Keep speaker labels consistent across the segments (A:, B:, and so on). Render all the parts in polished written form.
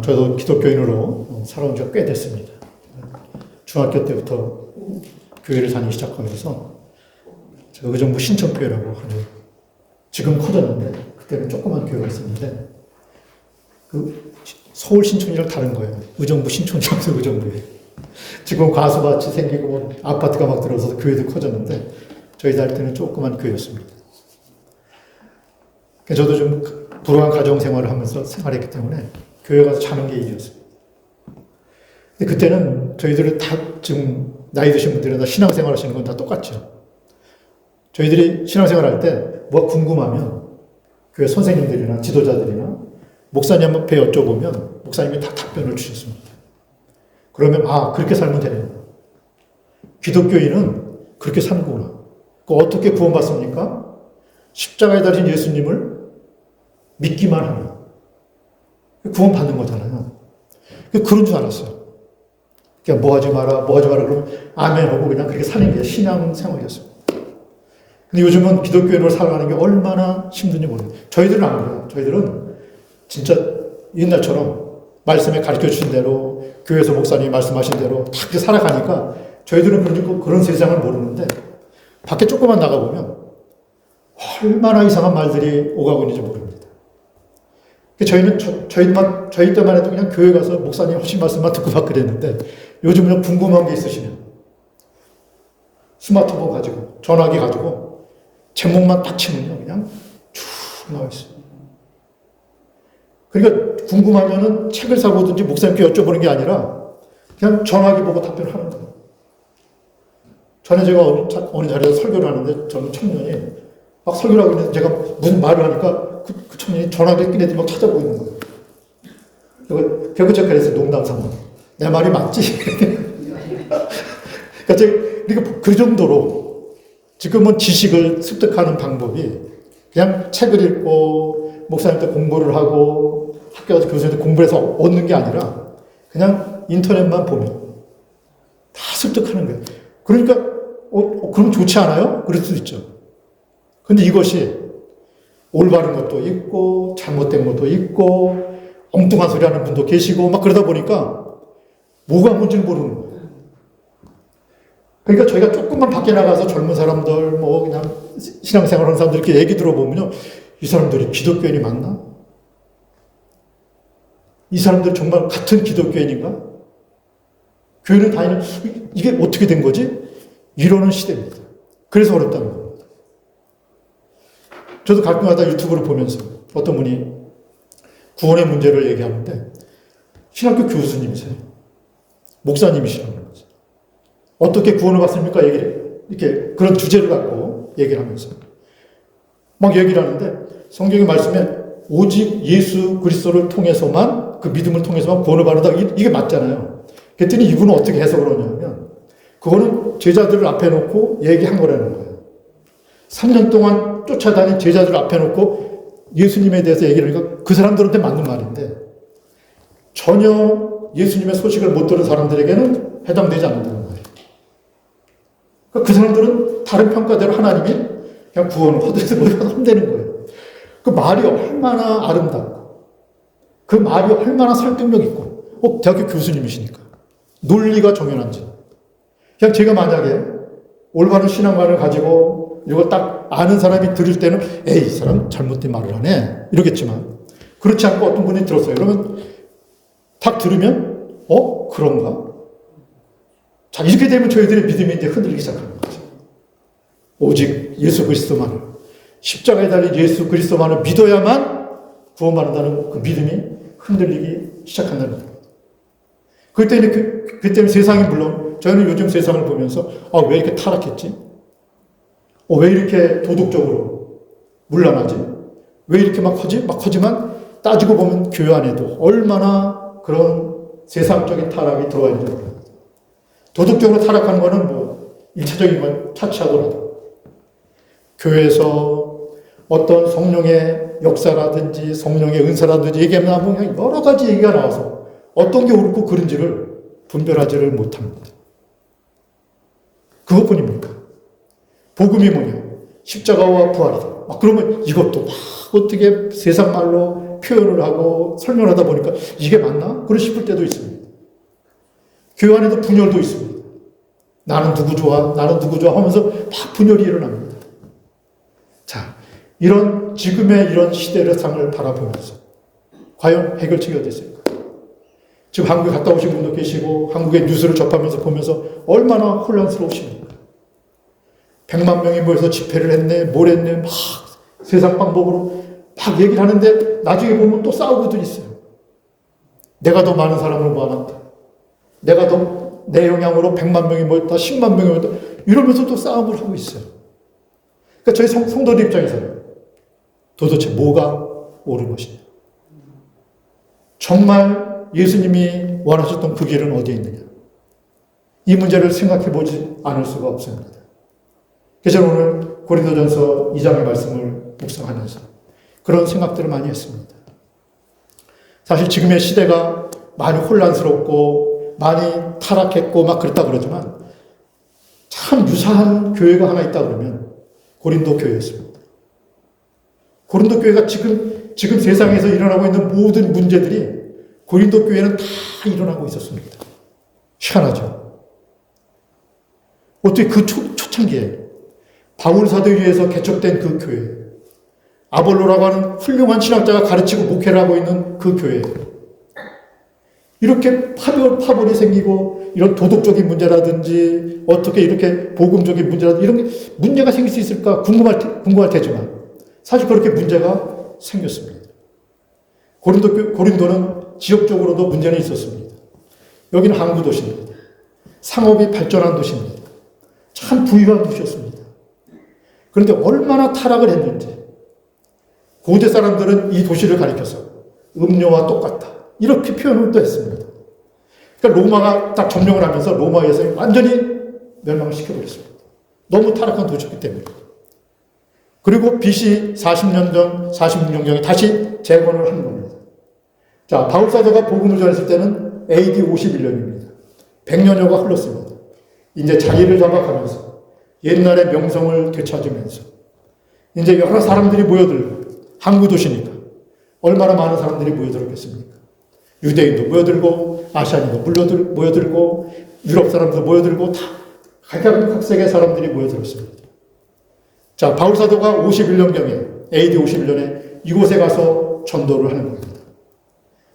A: 저도 기독교인으로 살아온 지가 꽤 됐습니다. 중학교 때부터 교회를 다니기 시작하면서 제가 의정부 신천교회라고 하는, 지금 커졌는데 그때는 조그만 교회가 있었는데 그 서울 신촌이랑 다른 거예요. 의정부 신촌이라서 의정부에. 지금 과수밭이 생기고 아파트가 막 들어서서 교회도 커졌는데 저희 살 때는 조그만 교회였습니다. 저도 좀 불우한 가정 생활을 하면서 생활했기 때문에 교회 가서 자는 게 일이었습니다. 근데 그때는 저희들은 다 지금 나이 드신 분들은 다 신앙생활 하시는 건 다 똑같죠. 저희들이 신앙생활 할 때 뭐가 궁금하면 교회 선생님들이나 지도자들이나 목사님 앞에 여쭤보면 목사님이 다 답변을 주셨습니다. 그러면 그렇게 살면 되는 거야. 기독교인은 그렇게 사는구나. 어떻게 구원받습니까? 십자가에 달린 예수님을 믿기만 하면 구원받는 거잖아요. 그런 줄 알았어요. 그냥 뭐 하지 마라 그러면 아멘 하고 그냥 그렇게 사는 게 신앙생활이었습니다. 근데 요즘은 기독교인으로 살아가는 게 얼마나 힘든지 모르겠어요. 저희들은 안 그래요. 저희들은 진짜 옛날처럼 말씀에 가르쳐 주신 대로 교회에서 목사님이 말씀하신 대로 다 그렇게 살아가니까 저희들은 그런 세상을 모르는데 밖에 조금만 나가보면 얼마나 이상한 말들이 오가고 있는지 모릅니다. 저희는 저희 때만 해도 그냥 교회 가서 목사님 하신 말씀만 듣고 막 그랬는데 요즘은 궁금한 게 있으시면 스마트폰 가지고 전화기 가지고 제목만 딱 치면요 그냥 쭉 나와 있어요. 그러니까 궁금하면은 책을 사보든지 목사님께 여쭤보는 게 아니라 그냥 전화기 보고 답변하는 거예요. 전에 제가 어느 자리에서 설교를 하는데 저는 청년이 막 설교를 하고 있는데 제가 무슨 말을 하니까 그 청년이 전화기에 끼네들이 막 찾아보고 있는 거예요. 결국 제가 그래서 농담 삼아 내 말이 맞지? 그러니까 그 정도로 지금은 지식을 습득하는 방법이 그냥 책을 읽고 목사님한테 공부를 하고 학교 가서 교수한테 공부를 해서 얻는 게 아니라 그냥 인터넷만 보면 다 습득하는 거예요. 그러니까 그럼 좋지 않아요? 그럴 수도 있죠. 근데 이것이 올바른 것도 있고 잘못된 것도 있고 엉뚱한 소리 하는 분도 계시고 막 그러다 보니까 뭐가 뭔지를 모르는 거예요. 그러니까 저희가 조금만 밖에 나가서 젊은 사람들 뭐 그냥 신앙생활 하는 사람들 이렇게 얘기 들어보면요. 이 사람들이 기독교인이 맞나? 이 사람들 정말 같은 기독교인인가? 교회를 다니는 이게 어떻게 된 거지? 이러는 시대입니다. 그래서 어렵다는 겁니다. 저도 가끔가다 유튜브를 보면서 어떤 분이 구원의 문제를 얘기하는데 신학교 교수님이세요. 목사님이시라는 거죠. 어떻게 구원을 받습니까? 이렇게 그런 주제를 갖고 얘기를 하면서 막 얘기를 하는데 성경의 말씀에 오직 예수 그리스도를 통해서만 그 믿음을 통해서만 구원을 받는다. 이게 맞잖아요. 그랬더니 이분은 어떻게 해석을 하냐면 그거는 제자들을 앞에 놓고 얘기한 거라는 거예요. 3년 동안 쫓아다닌 제자들을 앞에 놓고 예수님에 대해서 얘기를 하니까 그 사람들한테 맞는 말인데 전혀 예수님의 소식을 못 들은 사람들에게는 해당되지 않는다는 거예요. 그러니까 그 사람들은 다른 평가대로 하나님이 그냥 구원을 허들에서 머리가 혼대는 거예요. 그 말이 얼마나 아름답고 그 말이 얼마나 설득력 있고 대학교 교수님이시니까 논리가 정연한지 그냥 제가 만약에 올바른 신앙관을 가지고 이걸 딱 아는 사람이 들을 때는 에이 이 사람 잘못된 말을 하네 이러겠지만 그렇지 않고 어떤 분이 들었어요. 그러면 딱 들으면 그런가? 자 이렇게 되면 저희들의 믿음이 이제 흔들리기 시작하는 거죠. 오직 예수 그리스도만을 십자가에 달린 예수 그리스도만을 믿어야만 구원받는다는 그 믿음이 흔들리기 시작한다는 거예요. 그때는 세상이 물론 저희는 요즘 세상을 보면서 왜 이렇게 타락했지? 왜 이렇게 도덕적으로 문란하지? 왜 이렇게 막 하지만 따지고 보면 교회 안에도 얼마나 그런 세상적인 타락이 들어와 있는지 모릅니다. 도덕적으로 타락하는 거는 뭐 1차적인 건 차치하더라도 교회에서 어떤 성령의 역사라든지 성령의 은사라든지 얘기하면 그냥 여러 가지 얘기가 나와서 어떤 게 옳고 그른지를 분별하지를 못합니다. 그것뿐입니까? 복음이 뭐냐? 십자가와 부활이다. 그러면 이것도 막 어떻게 세상 말로 표현을 하고 설명하다 보니까 이게 맞나? 그러 싶을 때도 있습니다. 교회 안에도 분열도 있습니다. 나는 누구 좋아? 나는 누구 좋아? 하면서 막 분열이 일어납니다. 자, 이런 지금의 이런 시대의 상을 바라보면서 과연 해결책이 어디 있을까? 지금 한국에 갔다 오신 분도 계시고 한국의 뉴스를 접하면서 보면서 얼마나 혼란스러우십니까? 100만 명이 모여서 집회를 했네, 뭘 했네, 막 세상 방법으로 막 얘기를 하는데 나중에 보면 또 싸우고도 있어요. 내가 더 많은 사람을 모아놨다. 내가 더 내 영향으로 100만 명이 모였다, 10만 명이 모였다. 이러면서 또 싸움을 하고 있어요. 그러니까 저희 성도들 입장에서는 도대체 뭐가 옳은 것이냐. 정말 예수님이 원하셨던 그 길은 어디에 있느냐. 이 문제를 생각해 보지 않을 수가 없습니다. 그래서 저는 오늘 고린도전서 2장의 말씀을 묵상하면서 그런 생각들을 많이 했습니다. 사실 지금의 시대가 많이 혼란스럽고 많이 타락했고 막 그랬다 그러지만 참 유사한 교회가 하나 있다 그러면 고린도 교회였습니다. 고린도 교회가 지금 세상에서 일어나고 있는 모든 문제들이 고린도 교회는 다 일어나고 있었습니다. 희한하죠. 어떻게 그 초창기에 바울 사도에 의해서 개척된 그 교회, 아볼로라고 하는 훌륭한 신학자가 가르치고 목회를 하고 있는 그 교회, 이렇게 파벌이 생기고 이런 도덕적인 문제라든지 어떻게 이렇게 복음적인 문제라든지 이런 게 문제가 생길 수 있을까 궁금할 테지만 사실 그렇게 문제가 생겼습니다. 고린도는 지역적으로도 문제는 있었습니다. 여기는 항구 도시입니다. 상업이 발전한 도시입니다. 참 부유한 도시였습니다. 그런데 얼마나 타락을 했는지 고대 사람들은 이 도시를 가리켜서 음료와 똑같다. 이렇게 표현을 또 했습니다. 그러니까 로마가 딱 점령을 하면서 로마에서 완전히 멸망을 시켜버렸습니다. 너무 타락한 도시였기 때문에. 그리고 BC 40년 전, 46년경에 다시 재건을 하는 겁니다. 자, 바울 사도가 복음을 전했을 때는 AD 51년입니다. 100년여가 흘렀습니다. 이제 자리를 잡아가면서 옛날의 명성을 되찾으면서 이제 여러 사람들이 모여들고 항구 도시니까 얼마나 많은 사람들이 모여들었겠습니까? 유대인도 모여들고 아시아인도 모여들고 유럽 사람도 모여들고 다 각색의 사람들이 모여들었습니다. 자, 바울 사도가 51년경에 AD 51년에 이곳에 가서 전도를 하는 겁니다.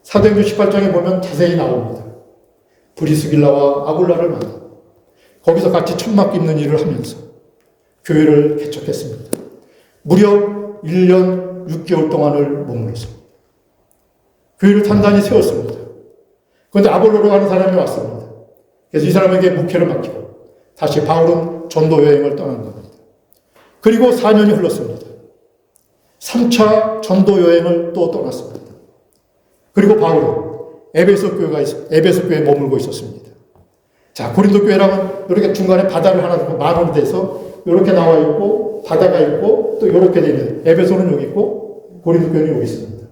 A: 사도행전 18장에 보면 자세히 나옵니다. 브리스길라와 아굴라를 만나 거기서 같이 천막 깁는 일을 하면서 교회를 개척했습니다. 무려 1년 6개월 동안을 머물렀습니다. 교회를 단단히 세웠습니다. 그런데 아볼로로 가는 사람이 왔습니다. 그래서 이 사람에게 목회를 맡기고 다시 바울은 전도 여행을 떠난 겁니다. 그리고 4년이 흘렀습니다. 3차 전도 여행을 또 떠났습니다. 그리고 바울은 에베소 교회에 머물고 있었습니다. 자, 고린도 교회랑은 이렇게 중간에 바다를 하나 만원이 돼서 이렇게 나와 있고 바다가 있고 또 이렇게 되어 있는 에베소는 여기 있고 고린도 교회는 여기 있습니다.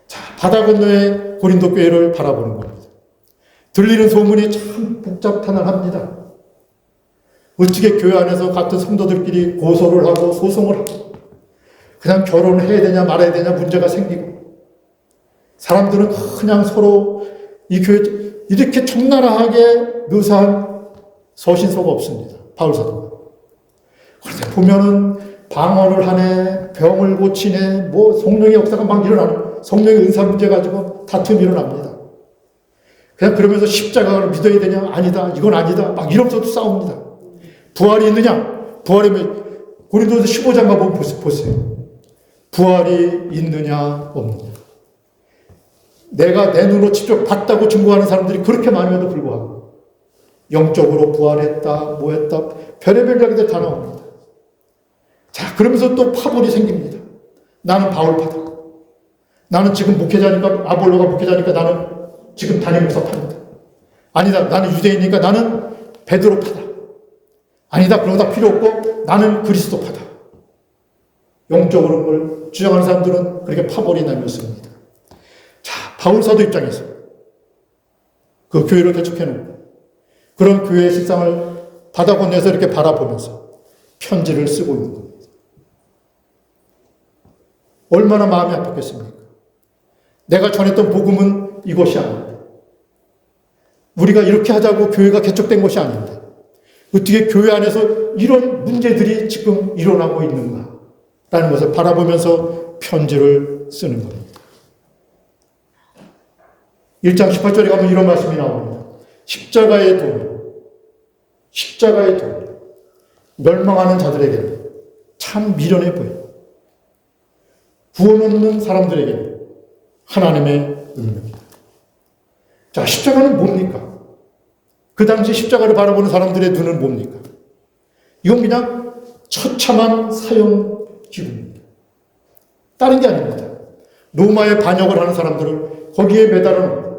A: 자, 바다 건너에 고린도 교회를 바라보는 겁니다. 들리는 소문이 참 복잡탄환합니다. 어떻게 교회 안에서 같은 성도들끼리 고소를 하고 소송을 하고 그냥 결혼을 해야 되냐 말아야 되냐 문제가 생기고 사람들은 그냥 서로 이 교회 이렇게 적나라하게 묘사한 서신서가 없습니다. 바울 사도가. 그런데 보면은 방언을 하네, 병을 고치네, 뭐 성령의 역사가 막 일어나는 성령의 은사 문제 가지고 다툼이 일어납니다. 그냥 그러면서 십자가를 믿어야 되냐? 아니다. 이건 아니다. 막 이러면서도 싸웁니다. 부활이 있느냐? 부활이면 고린도서 15장 가보면 보세요. 부활이 있느냐 없느냐. 내가 내 눈으로 직접 봤다고 증거하는 사람들이 그렇게 많음에도 불구하고 영적으로 부활했다, 뭐 했다, 별의별 이야기들 다 나옵니다. 자, 그러면서 또 파벌이 생깁니다. 나는 바울파다. 나는 지금 목회자니까, 아볼로가 목회자니까 나는 지금 담임 목사파입니다. 아니다, 나는 유대인이니까 나는 베드로파다. 아니다, 그런 거 다 필요 없고 나는 그리스도파다. 영적으로 걸 주장하는 사람들은 그렇게 파벌이 나뉘었습니다. 자, 바울 사도 입장에서 그 교회를 개척해놓고 그런 교회의 실상을 바다 건너에서 이렇게 바라보면서 편지를 쓰고 있는 겁니다. 얼마나 마음이 아팠겠습니까? 내가 전했던 복음은 이것이 아닙니다. 우리가 이렇게 하자고 교회가 개척된 것이 아닙니다. 어떻게 교회 안에서 이런 문제들이 지금 일어나고 있는가라는 것을 바라보면서 편지를 쓰는 겁니다. 1장 18절에 가면 이런 말씀이 나옵니다. 십자가의 돈, 멸망하는 자들에게 참 미련해 보여요. 구원 없는 사람들에게 하나님의 은혜입니다. 자, 십자가는 뭡니까? 그 당시 십자가를 바라보는 사람들의 눈은 뭡니까? 이건 그냥 처참한 사형기구입니다. 다른 게 아닙니다. 로마에 반역을 하는 사람들을 거기에 매달아 놓고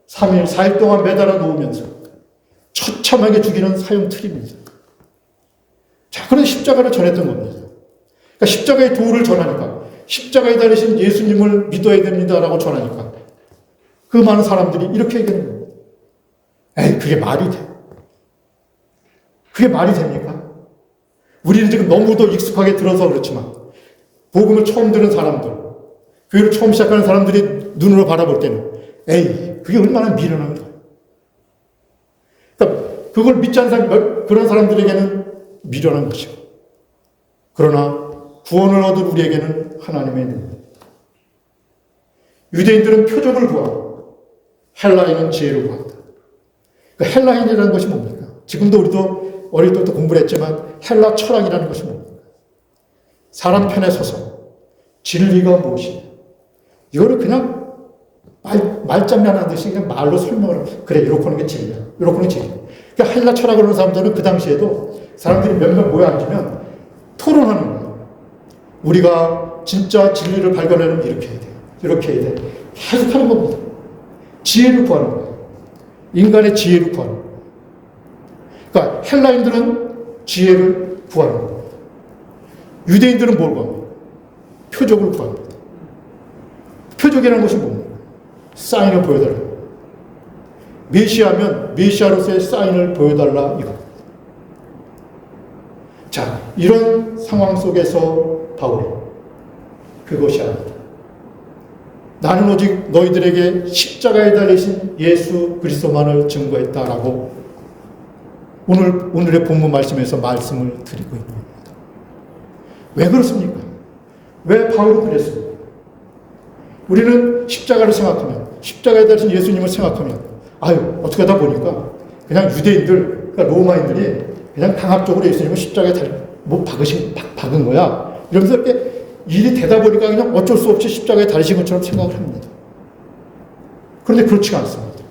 A: 3일, 4일 동안 매달아 놓으면서 처참하게 죽이는 사형틀입니다. 자, 그런 십자가를 전했던 겁니다. 그러니까 십자가의 도를 전하니까, 십자가에 달리신 예수님을 믿어야 됩니다라고 전하니까 그 많은 사람들이 이렇게 얘기하는 거예요. 에이, 그게 말이 돼. 그게 말이 됩니까? 우리는 지금 너무도 익숙하게 들어서 그렇지만 복음을 처음 들은 사람들, 교회를 처음 시작하는 사람들이 눈으로 바라볼 때는 에이, 그게 얼마나 미련한 거야. 그러니까 그걸 믿지 않는 사람, 그런 사람들에게는 미련한 것이고, 그러나 구원을 얻은 우리에게는 하나님의 은혜입니다. 유대인들은 표적을 구하고 헬라인은 지혜를 구한다. 그러니까 헬라인이라는 것이 뭡니까? 지금도 우리도 어릴 때부터 공부를 했지만 헬라 철학이라는 것이 뭡니까? 사람 편에 서서 진리가 무엇이냐. 이거를 그냥 말장난 하듯이 그냥 말로 설명을 하고, 그래, 이렇게 하는 게 진리야. 이렇게 하는 게 진리야. 그러니까 헬라 철학을 하는 사람들은 그 당시에도 사람들이 몇몇 모여 앉으면 토론하는 거예요. 우리가 진짜 진리를 발견하려면 이렇게 해야 돼. 이렇게 해야 돼. 계속 하는 겁니다. 지혜를 구하는 거예요. 인간의 지혜를 구하는 거예요. 그러니까 헬라인들은 지혜를 구하는 겁니다. 유대인들은 뭘 구합니까? 표적을 구합니다. 표적이라는 것이 뭡니까? 사인을 보여달라. 메시아면 메시아로서의 사인을 보여달라 이겁니다. 자, 이런 상황 속에서 바울이 그것이 아니다. 나는 오직 너희들에게 십자가에 달리신 예수 그리스도만을 증거했다라고 오늘의 본문 말씀에서 말씀을 드리고 있는 겁니다. 왜 그렇습니까? 왜 바울은 그랬습니까? 우리는 십자가를 생각하면, 십자가에 달리신 예수님을 생각하면, 아유, 어떻게 하다 보니까 그냥 유대인들, 그러니까 로마인들이 그냥 강압적으로 예수님을 십자가에 박은 거야. 이러면서 이렇게 일이 되다 보니까 그냥 어쩔 수 없이 십자가에 달리신 것처럼 생각을 합니다. 그런데 그렇지가 않습니다.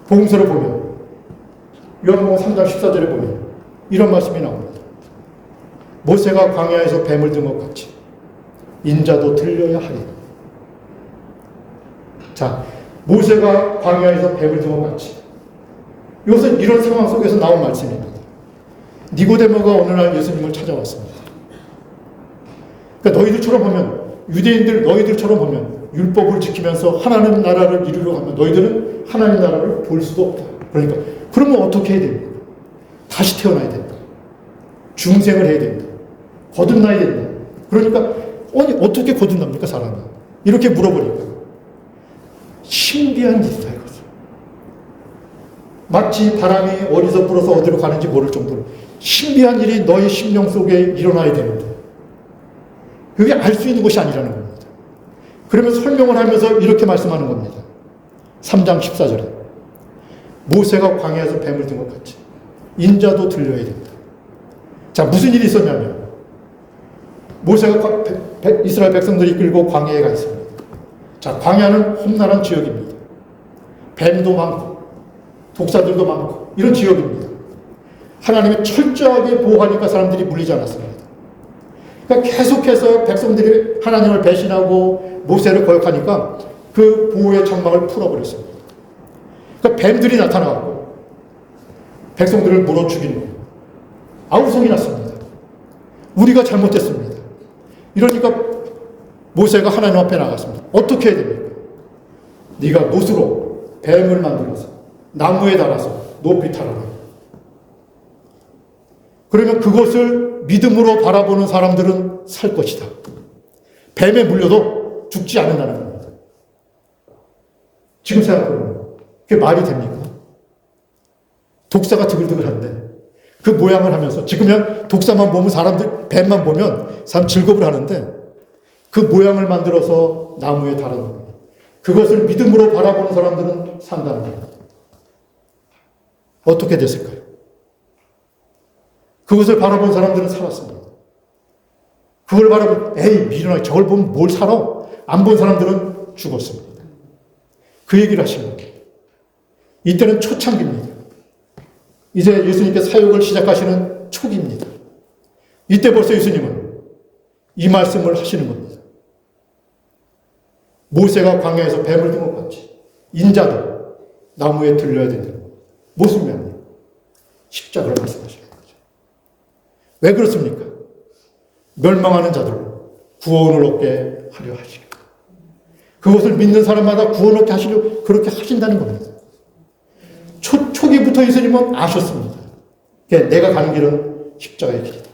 A: 복음서를 보면, 요한복음 3장 14절에 보면 이런 말씀이 나옵니다. 모세가 광야에서 뱀을 든 것 같이 인자도 들려야 하리라. 자, 모세가 광야에서 뱀을 든 것 같이, 이것은 이런 상황 속에서 나온 말씀입니다. 니고데모가 어느 날 예수님을 찾아왔습니다. 그러니까 너희들처럼 하면, 유대인들 너희들처럼 하면 율법을 지키면서 하나님 나라를 이루려 하면 너희들은 하나님 나라를 볼 수도 없다. 그러니까 그러면 어떻게 해야 됩니까? 다시 태어나야 된다. 중생을 해야 된다. 거듭나야 된다. 그러니까 아니 어떻게 거듭납니까 사람이? 이렇게 물어보니까 신비한 일이다 이거죠. 마치 바람이 어디서 불어서 어디로 가는지 모를 정도로 신비한 일이 너의 심령 속에 일어나야 되는데 그게 알 수 있는 것이 아니라는 겁니다. 그러면 설명을 하면서 이렇게 말씀하는 겁니다. 3장 14절에 모세가 광야에서 뱀을 든 것 같이 인자도 들려야 된다. 자, 무슨 일이 있었냐면 모세가 이스라엘 백성들이 이끌고 광야에 가 있습니다. 자, 광야는 험난한 지역입니다. 뱀도 많고 독사들도 많고 이런 지역입니다. 하나님이 철저하게 보호하니까 사람들이 물리지 않았습니다. 그러니까 계속해서 백성들이 하나님을 배신하고 모세를 거역하니까 그 보호의 장막을 풀어버렸습니다. 그러니까 뱀들이 나타나고 백성들을 물어 죽이는 거예요. 아우성이 났습니다. 우리가 잘못했습니다. 이러니까 모세가 하나님 앞에 나갔습니다. 어떻게 해야 됩니까? 네가 못으로 뱀을 만들어서 나무에 달아서 높이 탈아라. 그러면 그것을 믿음으로 바라보는 사람들은 살 것이다. 뱀에 물려도 죽지 않는다는 겁니다. 지금 생각해보면 그게 말이 됩니까? 독사가 드글드글한데 그 모양을 하면서 지금은 독사만 보면 사람들 뱀만 보면 사람 즐겁을 하는데 그 모양을 만들어서 나무에 달아놓는 거예요. 그것을 믿음으로 바라보는 사람들은 산다는 거예요. 어떻게 됐을까요? 그것을 바라본 사람들은 살았습니다. 그걸 바라보면 에이 미련하게 저걸 보면 뭘 살아? 안 본 사람들은 죽었습니다. 그 얘기를 하시는 거예요. 이때는 초창기입니다. 이제 예수님께서 사역을 시작하시는 초기입니다. 이때 벌써 예수님은 이 말씀을 하시는 겁니다. 모세가 광야에서 뱀을 든 것 같이 인자도 나무에 들려야 된다는 겁니다. 무슨 면이에요? 십자가를 말씀하시는 거죠. 왜 그렇습니까? 멸망하는 자들로 구원을 얻게 하려 하시고 그것을 믿는 사람마다 구원을 얻게 하시려 그렇게 하신다는 겁니다. 초기부터 예수님은 아셨습니다. 내가 가는 길은 십자가의 길이다.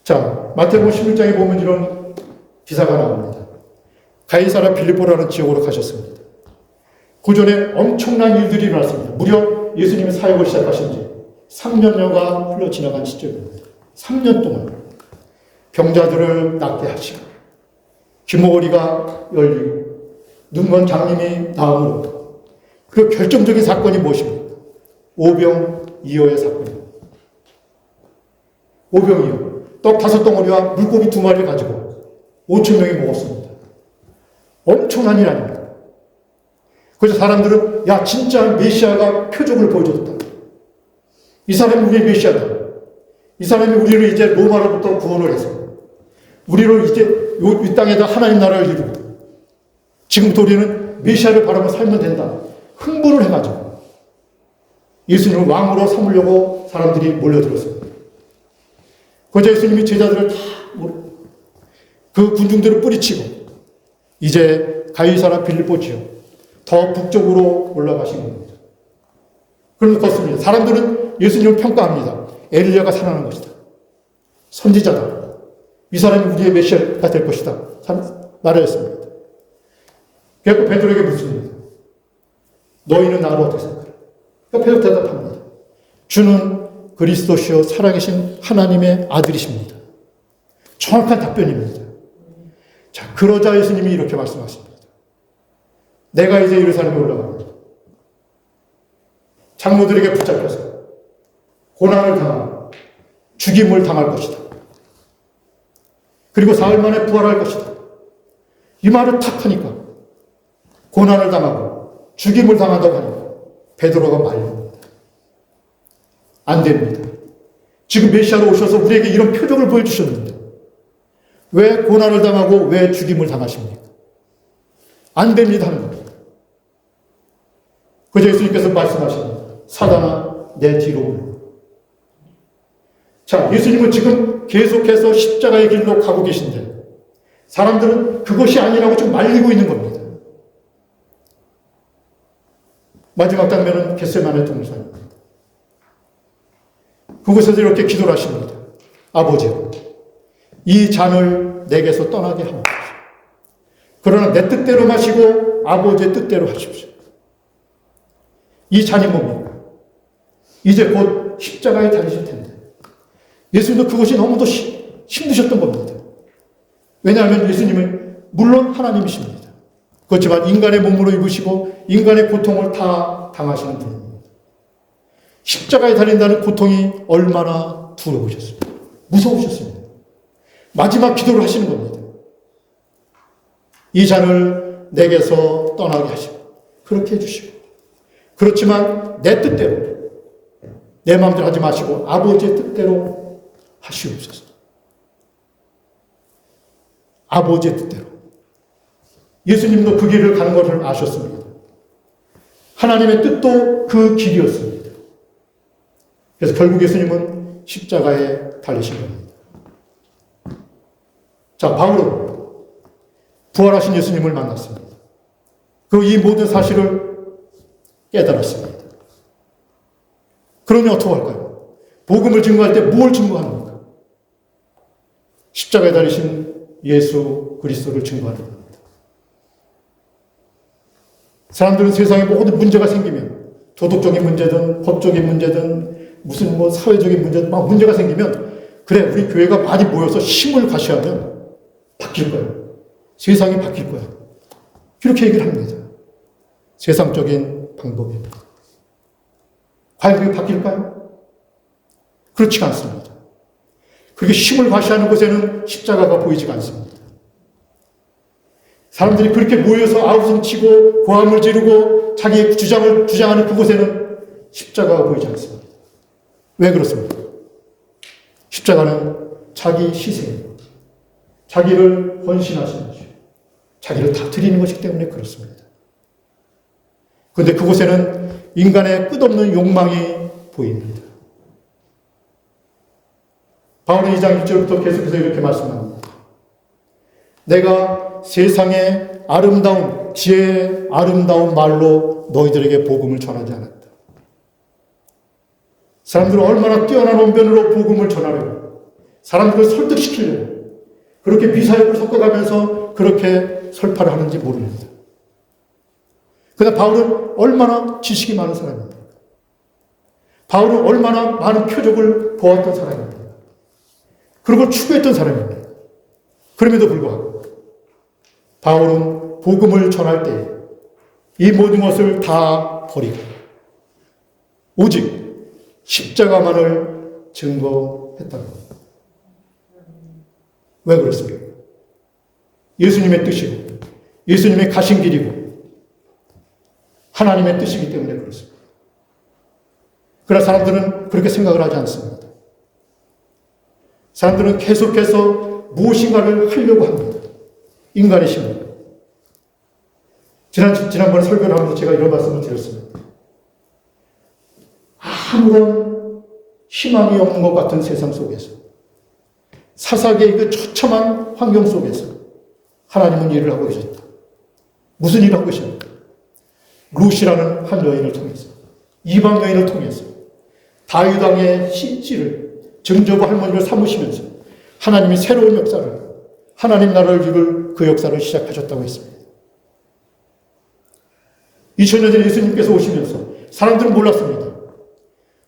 A: 자, 마태복음 11장에 보면 이런 기사가 나옵니다. 가이사라 빌립보라는 지역으로 가셨습니다. 그 전에 엄청난 일들이 일어났습니다. 무려 예수님이 사역을 시작하신 지 3년여가 흘러 지나간 시점입니다. 3년 동안 병자들을 낫게 하시고 귀머거리가 열리고 눈먼 장님이 나음으로 그 결정적인 사건이 무엇입니까? 오병이어의 사건입니다. 오병이어. 떡 5덩어리와 물고기 2마리를 가지고 5,000명이 먹었습니다. 엄청난 일 아닙니까? 그래서 사람들은 야 진짜 메시아가 표적을 보여줬다. 이 사람이 우리의 메시아다. 이 사람이 우리를 이제 로마로부터 구원을 해서 우리를 이제 이 땅에다 하나님 나라를 이루고 지금부터 우리는 메시아를 바라보며 살면 된다. 흥분을 해가지고 예수님을 왕으로 삼으려고 사람들이 몰려들었습니다. 그래서 예수님이 제자들을 다 그 군중들을 뿌리치고 이제 가이사라 빌립보 지역 더 북쪽으로 올라가신 겁니다. 그런데 그렇습니다. 사람들은 예수님을 평가합니다. 엘리야가 살아난 것이다. 선지자다. 이 사람이 우리의 메시아가 될 것이다. 말하였습니다. 그래서 베드로에게 묻습니다. 너희는 나를 어떻게 생각하냐? 베드로 대답합니다. 주는 그리스도시요 살아계신 하나님의 아들이십니다. 정확한 답변입니다. 자, 그러자 예수님이 이렇게 말씀하십니다. 내가 이제 예루살렘에 올라갑니다. 장로들에게 붙잡혀서 고난을 당하고 죽임을 당할 것이다. 그리고 사흘 만에 부활할 것이다. 이 말을 탁 하니까 고난을 당하고 죽임을 당한다고 하니까 베드로가 말립니다. 안 됩니다. 지금 메시아로 오셔서 우리에게 이런 표적을 보여주셨는데 왜 고난을 당하고 왜 죽임을 당하십니까? 안 됩니다 하는 겁니다. 그래서 예수님께서 말씀하십니다. 사단아 내 뒤로 물러. 자, 예수님은 지금 계속해서 십자가의 길로 가고 계신데 사람들은 그것이 아니라고 좀 말리고 있는 겁니다. 마지막 장면은 겟세마네 동산입니다. 그곳에서 이렇게 기도를 하십니다. 아버지요, 이 잔을 내게서 떠나게 하옵소서. 그러나 내 뜻대로 마시고 아버지의 뜻대로 하십시오. 이 잔이 뭡니까? 이제 곧 십자가에 달리실 텐데 예수님도 그것이 너무도 힘드셨던 겁니다. 왜냐하면 예수님은 물론 하나님이십니다. 그렇지만 인간의 몸으로 입으시고 인간의 고통을 다 당하시는 분입니다. 십자가에 달린다는 고통이 얼마나 두려우셨습니까? 무서우셨습니다. 마지막 기도를 하시는 겁니다. 이 잔을 내게서 떠나게 하시고 그렇게 해주시고 그렇지만 내 뜻대로 내 마음대로 하지 마시고 아버지의 뜻대로 하시옵소서. 아버지의 뜻대로. 예수님도 그 길을 가는 것을 아셨습니다. 하나님의 뜻도 그 길이었습니다. 그래서 결국 예수님은 십자가에 달리신 겁니다. 자, 바울은 부활하신 예수님을 만났습니다. 그 이 모든 사실을 깨달았습니다. 그러니 어떻게 할까요? 복음을 증거할 때 뭘 증거합니까? 십자가에 달리신 예수 그리스도를 증거하는 겁니다. 사람들은 세상에 모든 문제가 생기면, 도덕적인 문제든 법적인 문제든 무슨 뭐 사회적인 문제든 막 문제가 생기면, 그래, 우리 교회가 많이 모여서 힘을 과시하면 바뀔 거야. 세상이 바뀔 거야. 이렇게 얘기를 합니다. 세상적인 방법입니다. 과연 그게 바뀔까요? 그렇지가 않습니다. 그렇게 힘을 과시하는 곳에는 십자가가 보이지가 않습니다. 사람들이 그렇게 모여서 아우성 치고 고함을 지르고 자기의 주장을 주장하는 그곳에는 십자가가 보이지 않습니다. 왜 그렇습니까? 십자가는 자기 희생, 자기를 헌신하시는 것이요, 자기를 다 드리는 것이기 때문에 그렇습니다. 그런데 그곳에는 인간의 끝없는 욕망이 보입니다. 바울은 2장 1절부터 계속해서 이렇게 말씀합니다. 내가 세상의 아름다운 지혜의 아름다운 말로 너희들에게 복음을 전하지 않았다. 사람들은 얼마나 뛰어난 언변으로 복음을 전하려고, 사람들을 설득시키려고 그렇게 미사역을 섞어가면서 그렇게 설파를 하는지 모릅니다. 그러나 바울은 얼마나 지식이 많은 사람입니까? 바울은 얼마나 많은 표적을 보았던 사람입니까? 그리고 추구했던 사람입니다. 그럼에도 불구하고 바울은 복음을 전할 때 이 모든 것을 다 버리고 오직 십자가만을 증거했다는 겁니다. 왜 그렇습니까? 예수님의 뜻이고 예수님의 가신 길이고 하나님의 뜻이기 때문에 그렇습니다. 그러나 사람들은 그렇게 생각을 하지 않습니다. 사람들은 계속해서 무엇인가를 하려고 합니다. 인간의 힘으로. 지난번에 설교를 하면서 제가 이런 말씀을 드렸습니다. 아무런 희망이 없는 것 같은 세상 속에서, 사사기의 그 처참한 환경 속에서 하나님은 일을 하고 계셨다. 무슨 일을 하고 계십니까? 룻이라는 한 여인을 통해서, 이방 여인을 통해서 다윗 왕의 씨를, 증조부 할머니를 삼으시면서 하나님이 새로운 역사를, 하나님 나라를 이룰 그 역사를 시작하셨다고 했습니다. 2000년 전에 예수님께서 오시면서 사람들은 몰랐습니다.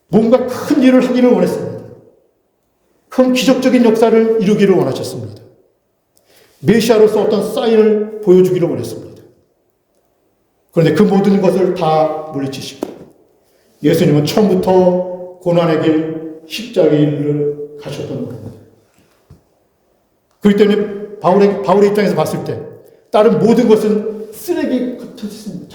A: 뭔가 큰 일을 하기를 원했습니다. 큰 기적적인 역사를 이루기를 원하셨습니다. 메시아로서 어떤 사인을 보여주기를 원했습니다. 그런데 그 모든 것을 다 물리치시고 예수님은 처음부터 고난의 길, 십자가의 일을 가셨던 겁니다. 그렇기 때문에 바울의 입장에서 봤을 때 다른 모든 것은 쓰레기 같았습니다.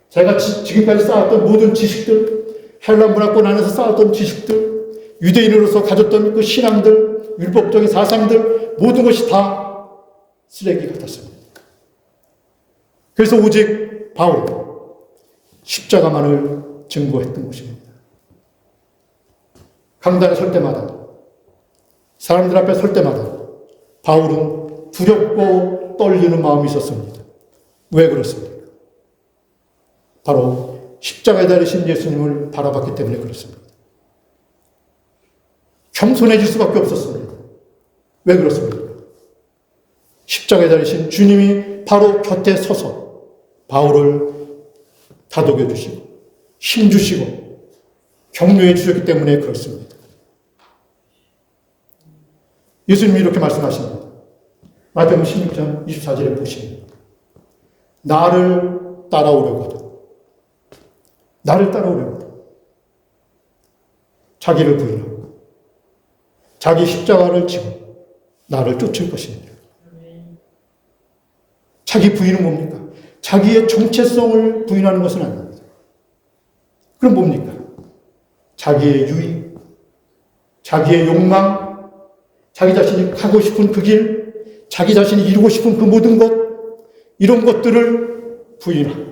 A: 자기가 지금까지 쌓았던 모든 지식들, 헬라 문화권 안에서 쌓았던 지식들, 유대인으로서 가졌던 그 신앙들, 율법적인 사상들, 모든 것이 다 쓰레기 같았습니다. 그래서 오직 바울은 십자가만을 증거했던 것입니다. 강단에 설 때마다, 사람들 앞에 설 때마다 바울은 두렵고 떨리는 마음이 있었습니다. 왜 그렇습니까? 바로 십자가에 달리신 예수님을 바라봤기 때문에 그렇습니다. 겸손해질 수밖에 없었습니다. 왜 그렇습니까? 십자가에 달리신 주님이 바로 곁에 서서 바울을 다독여 주시고 힘 주시고 격려해 주셨기 때문에 그렇습니다. 예수님이 이렇게 말씀하십니다. 마태복음 16장 24절에 보시면 나를 따라오려거든. 나를 따라오려거든. 자기를 부인하고 자기 십자가를 지고 나를 쫓을 것입니다. 자기 부인은 뭡니까? 자기의 정체성을 부인하는 것은 아닙니다. 그럼 뭡니까? 자기의 유익, 자기의 욕망, 자기 자신이 가고 싶은 그 길, 자기 자신이 이루고 싶은 그 모든 것, 이런 것들을 부인하고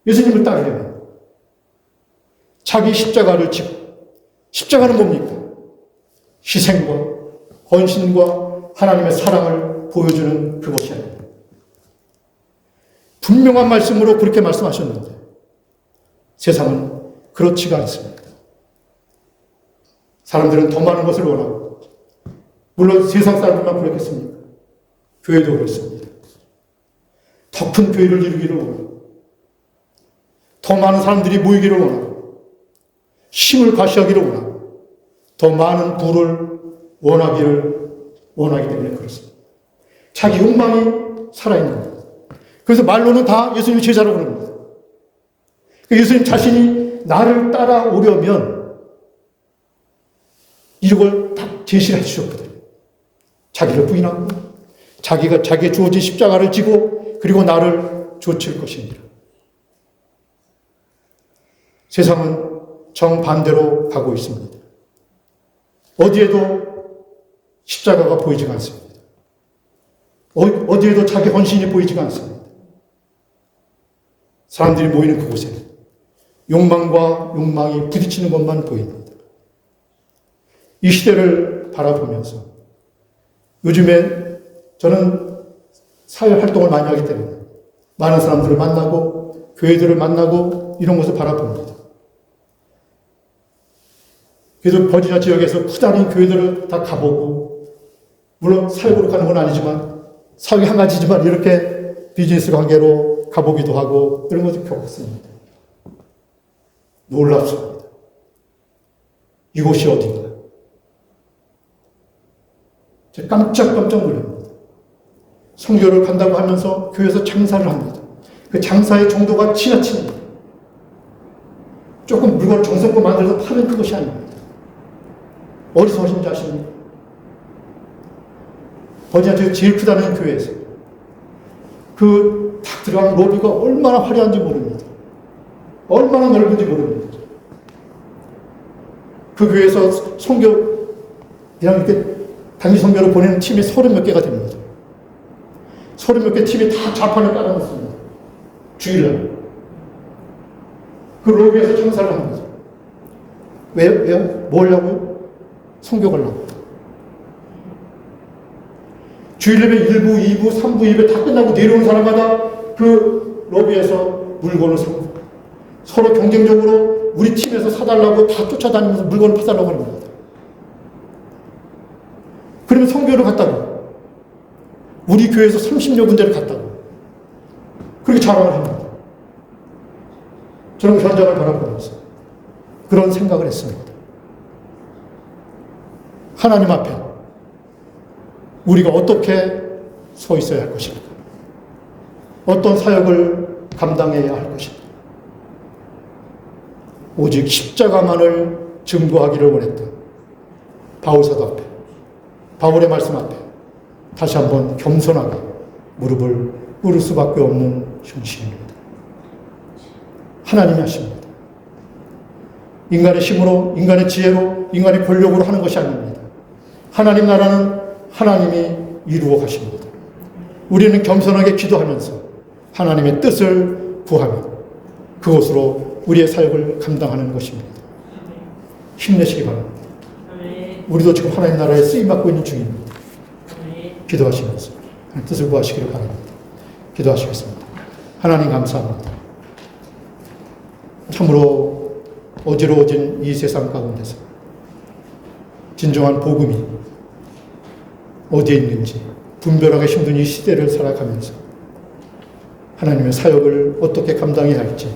A: 예수님을 따르려면 자기 십자가를 지고, 십자가는 뭡니까? 희생과 헌신과 하나님의 사랑을 보여주는 그것이 아닙니다. 분명한 말씀으로 그렇게 말씀하셨는데 세상은 그렇지가 않습니다. 사람들은 더 많은 것을 원하고, 물론 세상 사람들만 그렇겠습니까? 교회도 그렇습니다. 더 큰 교회를 이루기를 원하고, 더 많은 사람들이 모이기를 원하고, 힘을 과시하기를 원하고, 더 많은 부를 원하기 때문에 그렇습니다. 자기 욕망이 살아있는 겁니다. 그래서 말로는 다 예수님 제자라고 그럽니다. 예수님 자신이 나를 따라오려면 이걸 딱 제시를 해주셨거든요. 자기를 부인하고 자기가 자기의 주어진 십자가를 지고 그리고 나를 좇을 것입니다. 세상은 정반대로 가고 있습니다. 어디에도 십자가가 보이지가 않습니다. 어디에도 자기 헌신이 보이지가 않습니다. 사람들이 모이는 그곳에는 욕망과 욕망이 부딪히는 것만 보입니다. 이 시대를 바라보면서 요즘에 저는 사회 활동을 많이 하기 때문에 많은 사람들을 만나고 교회들을 만나고 이런 것을 바라봅니다. 그래서 버지니아 지역에서 크다는 교회들을 다 가보고, 물론 사역으로 가는 건 아니지만 사역이 한 가지지만 이렇게 비즈니스 관계로 가보기도 하고 이런 것을 겪었습니다. 놀랍습니다. 이곳이 어딘가. 제가 깜짝깜짝 놀랍니다. 선교를 간다고 하면서 교회에서 장사를 합니다. 그 장사의 정도가 지나칩니다. 조금 물건을 정성껏 만들어서 파는 그것이 아닙니다. 어디서 하신지 아십니까? 버지니아 지역 제일 크다는 교회에서 그 딱 들어간 로비가 얼마나 화려한지 모릅니다. 얼마나 넓은지 모릅니다. 그 교회에서 선교, 그냥 이렇게 단기 선교로 보내는 팀이 30몇 개가 됩니다. 30몇 개 팀이 다 좌판을 깔아놓습니다. 주일날. 그 로비에서 장사를 합니다. 왜요? 뭐 하려고요? 선교 가려고. 주일 예배 1부, 2부, 3부 예배 다 끝나고 내려온 사람마다 그 로비에서 물건을 사고 서로 경쟁적으로 우리 팀에서 사달라고 다 쫓아다니면서 물건을 파달라고 하는 겁니다. 그러면 선교를 갔다고. 우리 교회에서 30여 군데를 갔다고. 그렇게 자랑을 합니다. 저는 현장을 바라보면서 그런 생각을 했습니다. 하나님 앞에 우리가 어떻게 서 있어야 할 것인가? 어떤 사역을 감당해야 할 것인가? 오직 십자가만을 증거하기를 원했던 바울사도 앞에, 바울의 말씀 앞에 다시 한번 겸손하게 무릎을 꿇을 수밖에 없는 현실입니다. 하나님이 하십니다. 인간의 힘으로, 인간의 지혜로, 인간의 권력으로 하는 것이 아닙니다. 하나님 나라는 하나님이 이루어 가십니다. 우리는 겸손하게 기도하면서 하나님의 뜻을 구하며 그것으로 우리의 사역을 감당하는 것입니다. 힘내시기 바랍니다. 우리도 지금 하나님 나라에 쓰임받고 있는 중입니다. 기도하시면서 하나님 뜻을 구하시기를 바랍니다. 기도하시겠습니다. 하나님 감사합니다. 참으로 어지러워진 이 세상 가운데서 진정한 복음이 어디에 있는지 분별하기 힘든 이 시대를 살아가면서 하나님의 사역을 어떻게 감당해야 할지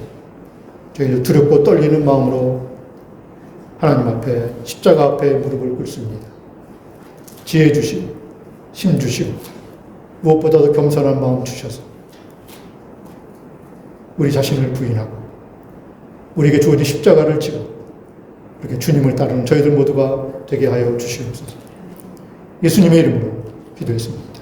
A: 저희들 두렵고 떨리는 마음으로 하나님 앞에 십자가 앞에 무릎을 꿇습니다. 지혜 주시고 힘 주시고 무엇보다도 겸손한 마음 주셔서 우리 자신을 부인하고 우리에게 주어진 십자가를 지고 이렇게 주님을 따르는 저희들 모두가 되게 하여 주시옵소서. 예수님의 이름으로 기도했습니다.